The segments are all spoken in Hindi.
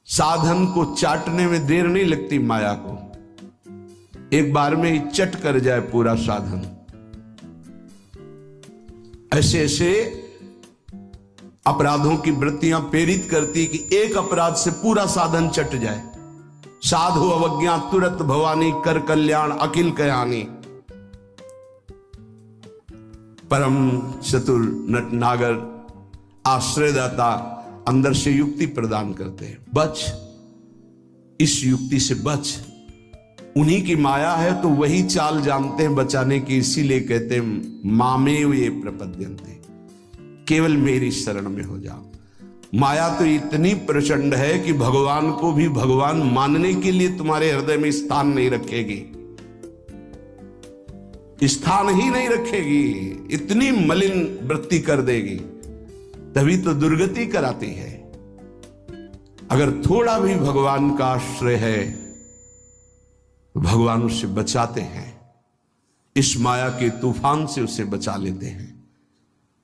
साधन को चाटने में देर नहीं लगती माया को, एक बार में ही चट कर जाए पूरा साधन। ऐसे ऐसे अपराधों की वृत्तियां प्रेरित करती कि एक अपराध से पूरा साधन चट जाए। साधु अवज्ञा तुरत भवानी, कर कल्याण अखिल कयानी। परम चतुर नटनागर आश्रयदाता अंदर से युक्ति प्रदान करते हैं। बच, इस युक्ति से बच। उन्हीं की माया है तो वही चाल जानते हैं बचाने की, इसीलिए कहते हैं मामेव ये प्रपद्यन्ते, केवल मेरी शरण में हो जाओ। माया तो इतनी प्रचंड है कि भगवान को भी भगवान मानने के लिए तुम्हारे हृदय में स्थान नहीं रखेगी, स्थान ही नहीं रखेगी, इतनी मलिन वृत्ति कर देगी, तभी तो दुर्गति कराती है। अगर थोड़ा भी भगवान का आश्रय है, भगवान उसे बचाते हैं, इस माया के तूफान से उसे बचा लेते हैं।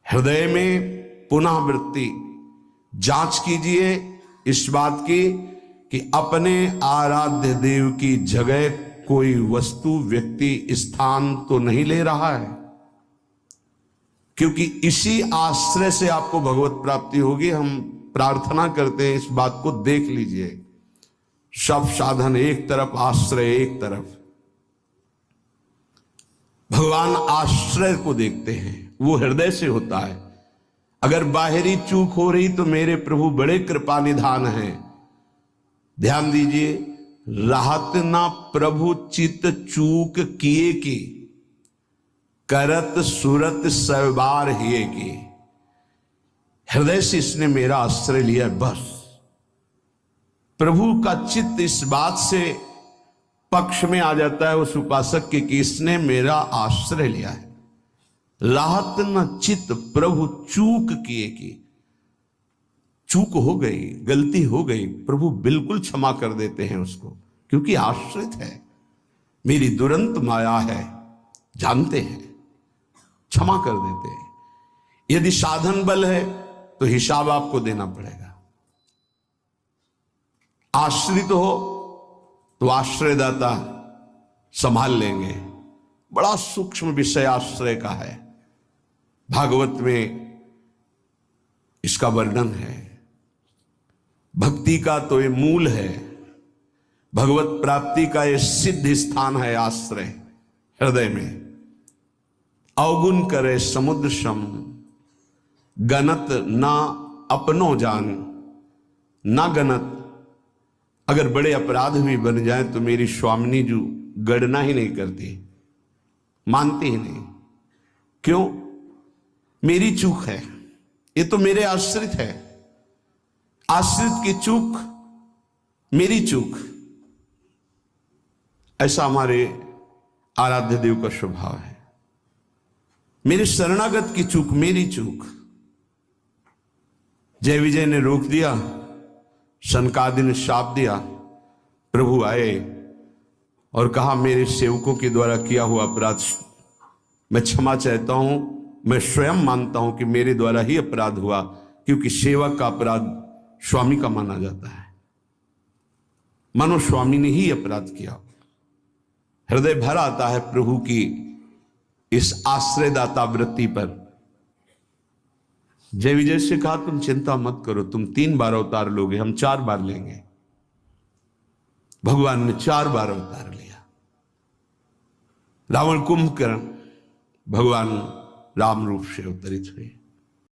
हृदय में पुनः वृत्ति जांच कीजिए इस बात की कि अपने आराध्य देव की जगह कोई वस्तु, व्यक्ति, स्थान तो नहीं ले रहा है, क्योंकि इसी आश्रय से आपको भगवत प्राप्ति होगी। हम प्रार्थना करते हैं, इस बात को देख लीजिए। सब साधन एक तरफ, आश्रय एक तरफ। भगवान आश्रय को देखते हैं, वो हृदय से होता है। अगर बाहरी चूक हो रही तो मेरे प्रभु बड़े कृपा निधान हैं। ध्यान दीजिए, राहत ना प्रभु चित चूक किए की, करत सुरत सवार हिए की। हृदय से इसने मेरा आश्रय लिया, बस। प्रभु का चित्त इस बात से पक्ष में आ जाता है उस उपासक के कि इसने मेरा आश्रय लिया है। राहत न चित्त प्रभु चूक किए की, चूक हो गई, गलती हो गई, प्रभु बिल्कुल क्षमा कर देते हैं उसको, क्योंकि आश्रित है, मेरी दुरंत माया है, जानते हैं, क्षमा कर देते हैं। यदि साधन बल है तो हिसाब आपको देना पड़ेगा। आश्रित हो तो आश्रयदाता संभाल लेंगे। बड़ा सूक्ष्म विषय आश्रय का है, भागवत में इसका वर्णन है। भक्ति का तो ये मूल है, भगवत प्राप्ति का ये सिद्ध स्थान है आश्रय, हृदय में। अवगुण करे समुद्र सम, गणत ना अपनो जान, ना गणत। अगर बड़े अपराध भी बन जाए तो मेरी स्वामिनी जी गणना ही नहीं करती, मानती ही नहीं। क्यों? मेरी चूक है, ये तो मेरे आश्रित है, आश्रित की चूक मेरी चूक। ऐसा हमारे आराध्य देव का स्वभाव है। मेरे शरणागत की चूक मेरी चूक। जय विजय ने रोक दिया, सनकादि ने शाप दिया, प्रभु आए और कहा मेरे सेवकों के द्वारा किया हुआ अपराध मैं क्षमा चाहता हूं। मैं स्वयं मानता हूं कि मेरे द्वारा ही अपराध हुआ, क्योंकि सेवक का अपराध स्वामी का माना जाता है, मानो स्वामी ने ही अपराध किया। हृदय भर आता है प्रभु की इस आश्रयदाता वृत्ति पर। जय विजय से कहा तुम चिंता मत करो, तुम 3 बार अवतार लोगे, हम 4 बार लेंगे। भगवान ने 4 बार अवतार लिया। रावण कुंभकर्ण भगवान राम रूप से अवतरित हुए।